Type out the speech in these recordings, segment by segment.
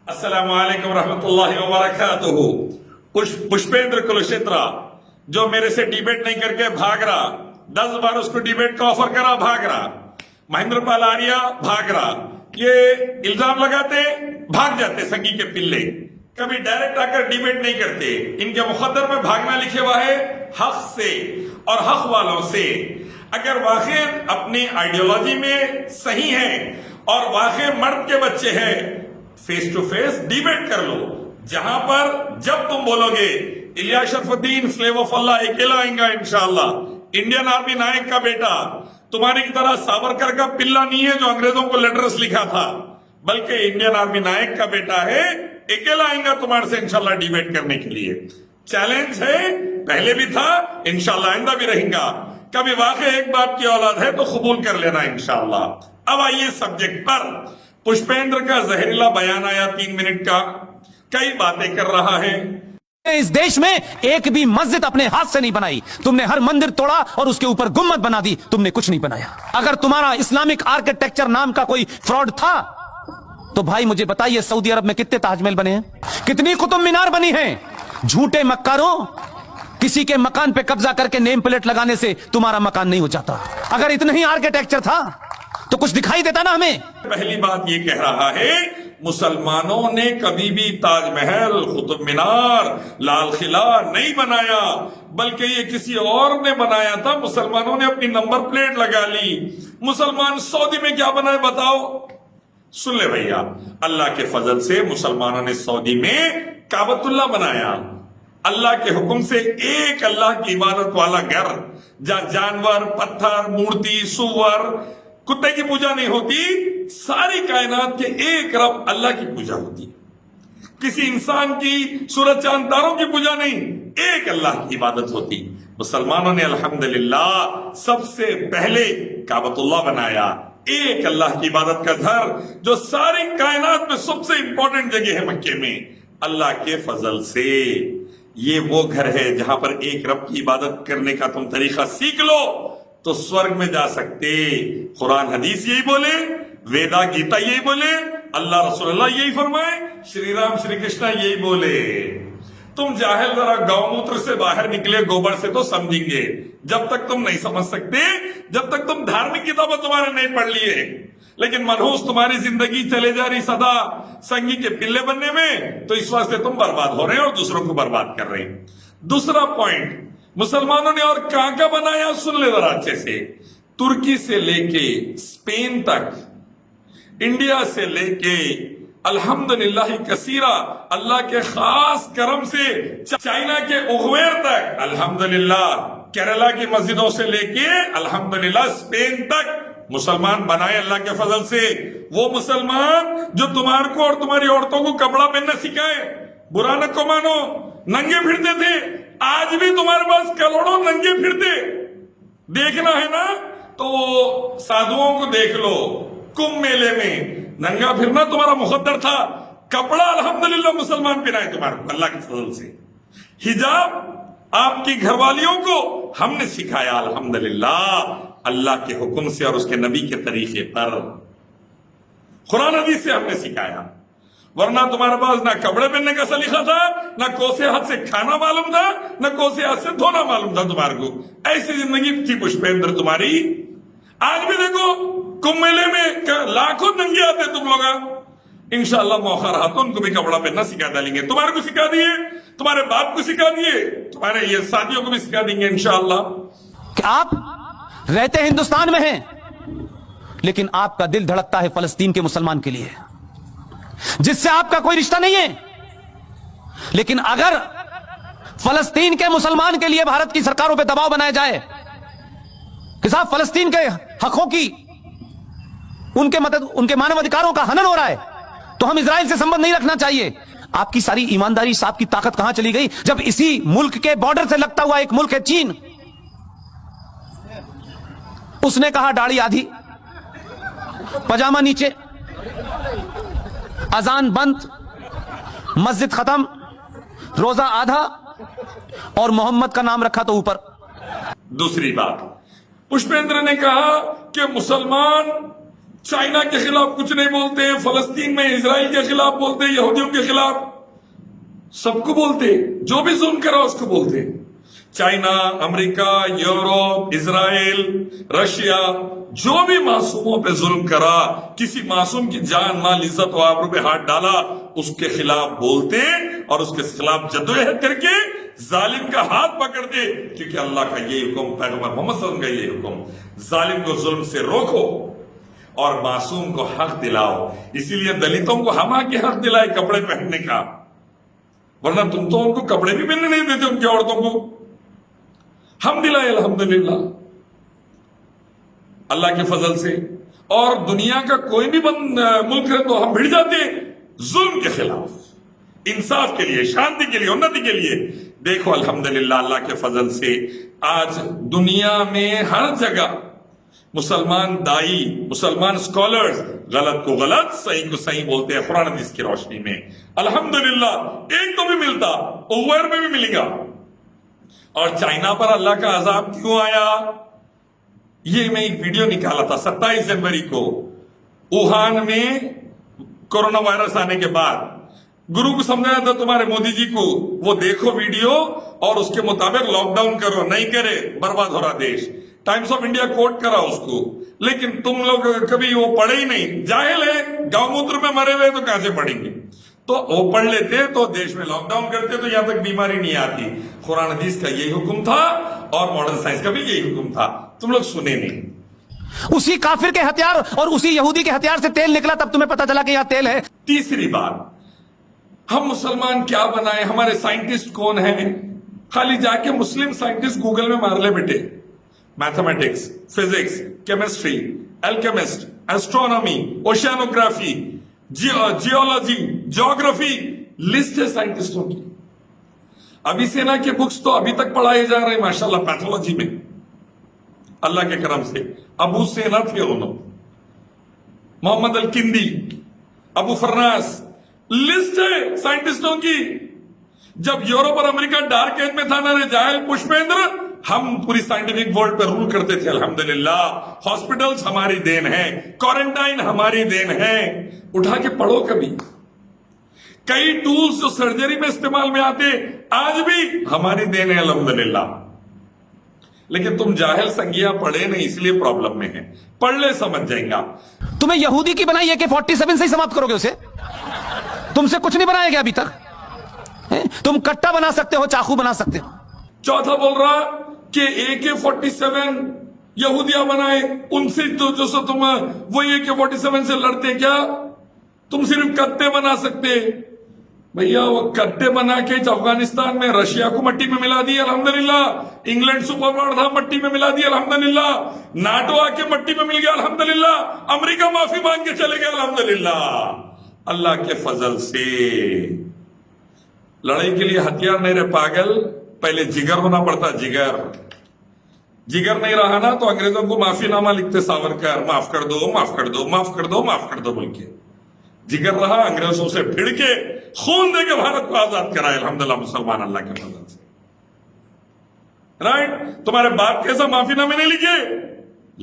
अस्सलाम वालेकुम रहमतुल्लाहि व बरकातुहू। पुष्पेंद्र कुलक्षेत्रा जो मेरे से डिबेट नहीं करके भाग रहा, 10 बार उसको डिबेट का ऑफर करा, भाग रहा। महेंद्र पाल आर्या भाग रहा। ये इल्जाम लगाते भाग जाते संगी के पिल्ले, कभी डायरेक्ट आकर डिबेट नहीं करते। इनके मुकद्दर में भागना लिखे हुआ है हक से और हक वालों से। अगर वाकई अपनी आइडियोलॉजी में सही है और वाकई मर्द के बच्चे हैं, फेस टू फेस डिबेट कर लो। जहां पर जब तुम बोलोगे इलियास शरफुद्दीन स्लेव ऑफ अल्लाह अकेला आएगा इंशाअल्लाह, इंडियन आर्मी नायक का बेटा, तुम्हारी की तरह सावरकर का पिल्ला नहीं है जो अंग्रेजों को लेटर्स लिखा था, बल्कि इंडियन आर्मी नायक का बेटा है, अकेला आएगा तुम्हारे से इंशाअल्लाह डिबेट करने के लिए। चैलेंज है, पहले भी था, इंशाअल्लाह आइंदा भी रहेगा। कभी वाकई एक बाप की औलाद है तो कबूल कर लेना इंशाअल्लाह। अब आइए सब्जेक्ट पर। पुष्पेंद्र का जहरीला बयान आया 3 मिनट का, कई बातें कर रहा है। इस देश में एक भी मस्जिद अपने हाथ से नहीं बनाई, तुमने हर मंदिर तोड़ा और उसके ऊपर गुम्मद बना दी, तुमने कुछ नहीं बनाया। अगर तुम्हारा इस्लामिक आर्किटेक्चर नाम का कोई फ्रॉड था तो भाई मुझे बताइए सऊदी अरब में कितने ताजमहल बने हैं, कितनी कुतुब मीनार बनी है। झूठे मक्कारों, किसी के मकान पे कब्जा करके नेम प्लेट लगाने से तुम्हारा मकान नहीं हो जाता। अगर इतना ही आर्किटेक्चर था तो कुछ दिखाई देता ना हमें। पहली बात ये कह रहा है मुसलमानों ने कभी भी ताजमहल, कुतुब मीनार, लाल किला नहीं बनाया, बल्कि ये किसी और ने बनाया था। मुसलमानों ने अपनी नंबर प्लेट लगा ली। मुसलमान सऊदी में क्या बनाए बताओ? सुन ले भैया, अल्लाह के फजल से मुसलमानों ने सऊदी में काबतुल्लाह बनाया। अल्लाह के हुक्म से एक अल्लाह की इबादत वाला घर, जहां जानवर, पत्थर, मूर्ति, सुअर, कुत्ते की पूजा नहीं होती, सारी कायनात के एक रब अल्लाह की पूजा होती। किसी इंसान की, सूरज चांद तारों की पूजा नहीं, एक अल्लाह की इबादत होती। मुसलमानों ने अल्हम्दुलिल्लाह सबसे पहले काबतुल्लाह बनाया, एक अल्लाह की इबादत का घर, जो सारी कायनात में सबसे इंपॉर्टेंट जगह है मक्के में। अल्लाह के फजल से ये वो घर है जहां पर एक रब की इबादत करने का तुम तरीका सीख लो तो स्वर्ग में जा सकते। कुरान हदीस यही बोले, वेदा गीता यही बोले, अल्लाह रसूलुल्लाह यही फरमाए, श्री राम श्री कृष्णा यही बोले। तुम जाहिल जरा गौमूत्र से बाहर निकले, गोबर से तो समझेंगे। जब तक तुम नहीं समझ सकते, जब तक तुम धार्मिक किताबें तुम्हारे नहीं पढ़ लिए, लेकिन मनहूस तुम्हारी जिंदगी चले जा रही सदा संगी के पिल्ले बनने में, तो इस वास्ते तुम बर्बाद हो रहे हैं और दूसरों को बर्बाद कर रहे हैं। दूसरा पॉइंट, मुसलमानों ने और कहां का बनाया सुन ले जरा अच्छे से। तुर्की से लेके स्पेन तक, इंडिया से लेके अल्हम्दुलिल्लाह कसीरा, अल्लाह के खास करम से चाइना के उगवेर तक, अल्हम्दुलिल्लाह केरला की मस्जिदों से लेके अल्हम्दुलिल्लाह स्पेन तक मुसलमान बनाए अल्लाह के फजल से। वो मुसलमान जो तुम्हारे को और तुम्हारी औरतों को कपड़ा पहनना सिखाए, बुरा न को मानो, नंगे फिरते थे, आज भी तुम्हारे पास करोड़ों नंगे फिरते। देखना है ना तो साधुओं को देख लो, कुंभ मेले में नंगा फिरना तुम्हारा मुकद्दर था, कपड़ा अल्हम्दुलिल्लाह मुसलमान पहनाए तुम्हारे को अल्लाह के फजल से। हिजाब आपकी घरवालियों को हमने सिखाया अल्हम्दुलिल्लाह अल्लाह के हुक्म से और उसके नबी के तरीके पर, कुरान हदीस से हमने सिखाया। वरना तुम्हारे पास ना कपड़े पहनने का सलीका था, ना कोसे हाथ से खाना मालूम था, ना कोसे हाथ से धोना मालूम था तुम्हारे को। ऐसी जिंदगी थी पुष्पेंद्र तुम्हारी। आज भी देखो कुंभ मेले में लाखों नंगे आते तुम लोग। इंशाअल्लाह मौका रहा तो उनको भी कपड़ा पहनना सिखा डालेंगे। तुम्हारे को सिखा दिए, तुम्हारे बाप को सिखा दिए, तुम्हारे ये साथियों को भी सिखा देंगे इंशाअल्लाह। कि आप रहते हिंदुस्तान में हैं, लेकिन आपका दिल धड़कता है फलस्तीन के मुसलमान के लिए, जिससे आपका कोई रिश्ता नहीं है। लेकिन अगर फलस्तीन के मुसलमान के लिए भारत की सरकारों पे दबाव बनाया जाए कि साहब फलस्तीन के हकों की, उनके उनके मानव अधिकारों का हनन हो रहा है, तो हम इजराइल से संबंध नहीं रखना चाहिए। आपकी सारी ईमानदारी, आपकी ताकत कहां चली गई जब इसी मुल्क के बॉर्डर से लगता हुआ एक मुल्क है चीन, उसने कहा दाढ़ी आधी, पजामा नीचे, अजान बंद, मस्जिद खत्म, रोजा आधा, और मोहम्मद का नाम रखा तो ऊपर। दूसरी बात, पुष्पेंद्र ने कहा कि मुसलमान चाइना के खिलाफ कुछ नहीं बोलते, फलस्तीन में इसराइल के खिलाफ बोलते, यहूदियों के खिलाफ, सबको बोलते, जो भी जुल्म करा उसको बोलते। China, America, Europe, Israel, Russia, जो भी मासूमों पे जुल्म करा, किसी मासूम की जान, माल, इज्जत व आबरू पे हाथ डाला, उसके खिलाफ बोलते और उसके खिलाफ जद्दोजहद करके जालिम का हाथ पकड़ते, क्योंकि अल्लाह का ये हुक्म, पैगंबर मोहम्मद सल्लल्लाहु अलैहि वसल्लम का ये हुक्म, जालिम को जुल्म से रोको और मासूम को हक दिलाओ। इसीलिए दलितों को हम आके हक दिलाए कपड़े पहनने का, वरना तुम तो उनको कपड़े भी पहनने नहीं देते, उनकी औरतों को हम दिलाए अल्हम्दुलिल्लाह अल्लाह के फजल से। और दुनिया का कोई भी मुल्क है तो हम भिड़ जाते जुल्म के खिलाफ, इंसाफ के लिए, शांति के लिए, उन्नति के लिए। देखो अल्हम्दुलिल्लाह अल्लाह के फजल से आज दुनिया में हर जगह मुसलमान दाई, मुसलमान स्कॉलर्स गलत को गलत, सही को सही बोलते हैं कुरान हदीस की रोशनी में। अल्हम्दुलिल्लाह एक तो भी मिलता, ओवर में भी मिलेगा। और चाइना पर अल्लाह का अजाब क्यों आया, ये मैं एक वीडियो निकाला था 27 जनवरी को, वुहान में कोरोना वायरस आने के बाद गुरु को समझाया था तुम्हारे मोदी जी को, वो देखो वीडियो और उसके मुताबिक लॉकडाउन करो, नहीं करे बर्बाद हो रहा देश। टाइम्स ऑफ इंडिया कोट करा उसको, लेकिन तुम लोग कभी वो पढ़े ही नहीं, जाहिल है, गौमूत्र में मरे हुए तो कहां से पढ़ेंगे। तो वो पढ़ लेते तो देश में लॉकडाउन करते तो यहां तक बीमारी नहीं आती। कुरान हदीस का यही हुक्म था और मॉडर्न साइंस का भी यही हुक्म था, तुम लोग सुने नहीं। उसी काफिर के हथियार और उसी यहूदी के हथियार से तेल निकला, तब तुम्हें पता चला कि यह तेल है। तीसरी बात, हम मुसलमान क्या बनाए, हमारे साइंटिस्ट कौन है? खाली जाके मुस्लिम साइंटिस्ट गूगल में मार ले बेटे, mathematics, physics, chemistry, alchemist, astronomy, oceanography, geology, geography, list है साइंटिस्टों की। अभी सेना के बुक्स तो अभी तक पढ़ाए जा रहे हैं माशाल्लाह पैथोलॉजी में, अल्लाह के करम से। अबू सेना थे उन्होंने, मोहम्मद अल किंदी, अबू फरनास, लिस्ट है साइंटिस्टों की। जब यूरोप और अमेरिका डार्क एज में था ना रे जाहिल पुष्पेंद्र, हम पूरी साइंटिफिक वर्ल्ड पर रूल करते थे अल्हम्दुलिल्लाह। हॉस्पिटल्स हमारी देन है, क्वारंटाइन हमारी देन है, उठा के पढ़ो कभी। कई टूल्स जो सर्जरी में इस्तेमाल में आते आज भी हमारी देन है अल्हम्दुलिल्लाह। लेकिन तुम जाहिल संज्ञा पढ़े नहीं, इसलिए प्रॉब्लम में है, पढ़ ले समझ जाएगा। तुम्हें यहूदी की बनाई AK-47 से ही समाप्त करोगे उसे, तुमसे कुछ नहीं बनाया गया अभी तक। तुम कट्टा बना सकते हो, चाकू बना सकते हो। चौथा बोल रहा कि AK-47 यहूदिया बनाए, उनसे तो जो तुम वो AK-47 से लड़ते क्या? तुम सिर्फ कट्टे बना सकते भैया। वो कट्टे बना के अफगानिस्तान में रशिया को मट्टी में मिला दिए अल्हम्दुलिल्लाह। इंग्लैंड सुपर पावर था, मट्टी में मिला दिया अल्हम्दुलिल्लाह। नाटो आके मट्टी में मिल गया अल्हम्दुलिल्लाह। अमेरिका माफी मांग के चले गए अल्हम्दुलिल्लाह। अल्लाह के फजल से लड़ाई के लिए हथियार नहीं रहे पागल, पहले जिगर होना पड़ता, जिगर। जिगर नहीं रहा ना तो अंग्रेजों को माफीनामा लिखते सावरकर, माफ कर दो, माफ कर दो, माफ कर दो, माफ कर दो बोल के। जिगर रहा, अंग्रेजों से भिड़ के खून दे के भारत को आजाद कराए अल्हम्दुलिल्लाह मुसलमान अल्लाह के फजल से। राइट? तुम्हारे बाप कैसा माफीनामे नहीं लिखे,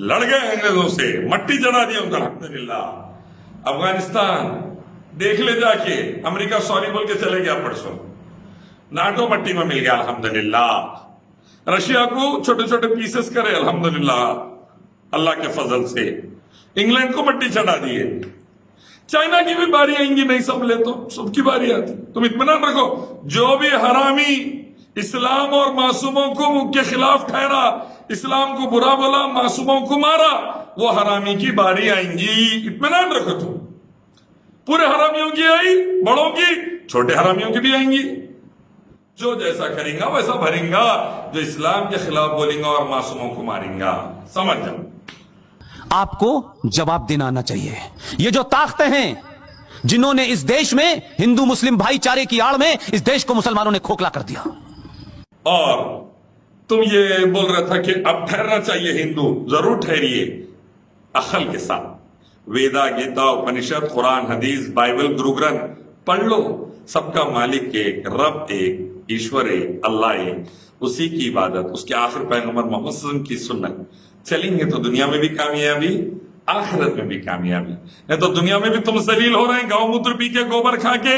लड़ गए अंग्रेजों से, मट्टी जड़ा दी उनको अल्हम्दुलिल्लाह। अफगानिस्तान देख ले जाके, अमेरिका सॉरी बोल के चले गया परसों, नाटो मट्टी में मिल गया अल्हम्दुलिल्लाह। रशिया को छोटे छोटे पीसेस करे अल्हम्दुलिल्लाह अल्लाह के फजल से। इंग्लैंड को मट्टी चढ़ा दिए। चाइना की भी बारी आएंगी, नहीं संभले तो सबकी बारी आती। तुम इत्मीनान रखो, जो भी हरामी इस्लाम और मासूमों को के खिलाफ ठहरा, इस्लाम को बुरा बोला, मासूमों को मारा, वो हरामी की बारी आएंगी, इत्मीनान रखो तुम। पूरे हरामियों की आई, बड़ों की, छोटे हरामियों की भी आएंगी। जो जैसा करेगा वैसा भरेगा, जो इस्लाम के खिलाफ बोलेगा और मासूमों को मारेगा। समझ जाओ, आपको जवाब देना आना चाहिए। ये जो ताकतें हैं जिन्होंने इस देश में हिंदू मुस्लिम भाईचारे की आड़ में इस देश को मुसलमानों ने खोखला कर दिया। और तुम ये बोल रहा था कि अब ठहरना चाहिए हिंदू, जरूर ठहरिए अकल के साथ। वेदा, गीता, उपनिषद, कुरान, हदीस, बाइबल, गुरु ग्रंथ पढ़ लो। सबका मालिक एक, रब एक, ईश्वर एक, अल्लाह एक, उसी की इबादत, उसके आखिर पैगंबर मोहम्मद सल्लल्लाहु अलैहि वसल्लम की सुन्नत चलेंगे तो दुनिया में भी कामयाबी, आखिरत में भी कामयाबी। नहीं तो दुनिया में भी तुम जलील हो रहे हैं, गौमूत्र पी के, गोबर खा के,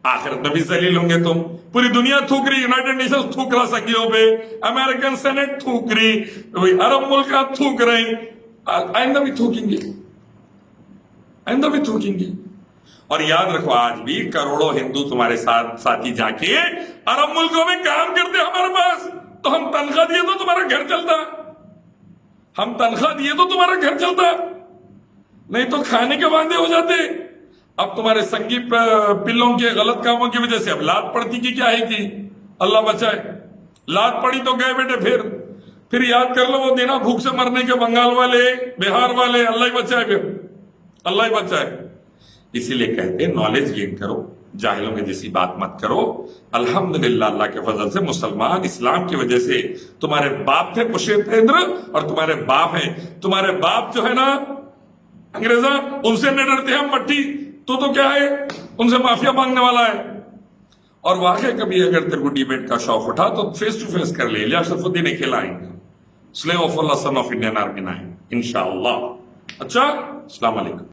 आखिरत में भी जलील होंगे तुम। पूरी दुनिया थूक रही, यूनाइटेड नेशंस थूक रहा संघियों पे, अमेरिकन सेनेट थूक रही, अरब मुल्क थूक रही, आइंदा भी थूकेंगे, आइंदा भी थूकेंगे। और याद रखो, आज भी करोड़ों हिंदू तुम्हारे साथ साथी जाके अरब मुल्कों में काम करते हमारे पास, तो हम तनख्वाह दिए तो तुम्हारा घर चलता, हम तनख्वाह दिए तो तुम्हारा घर चलता, नहीं तो खाने के वादे हो जाते। अब तुम्हारे संगी पिल्लों के गलत कामों की वजह से अब लात पड़ती की क्या है कि अल्लाह बचाए, लात पड़ी तो गए बेटे। फिर याद कर लो वो दिन भूख से मरने के बंगाल वाले, बिहार वाले, अल्लाह ही बचाए, फिर अल्लाह ही बचाए। इसीलिए कहते हैं नॉलेज गेन करो, जाहिलों की जैसी बात मत करो। अल्हम्दुलिल्लाह, अल्लाह के फजल से मुसलमान इस्लाम की वजह से, तुम्हारे बाप थे कुशेतेंद्र और तुम्हारे बाप है, तुम्हारे बाप जो है ना अंग्रेजा, उनसे न डरते हम मट्टी, तो क्या है, उनसे माफिया मांगने वाला है। और वाकई कभी अगर तेरे को डिबेट का शौक उठा तो फेस टू फेस कर ले, इलियास शरफुद्दीन खिलाएंगे, slave of Allah son of Indian army 9 इंशाअल्लाह। अच्छा, अस्सलाम वालेकुम।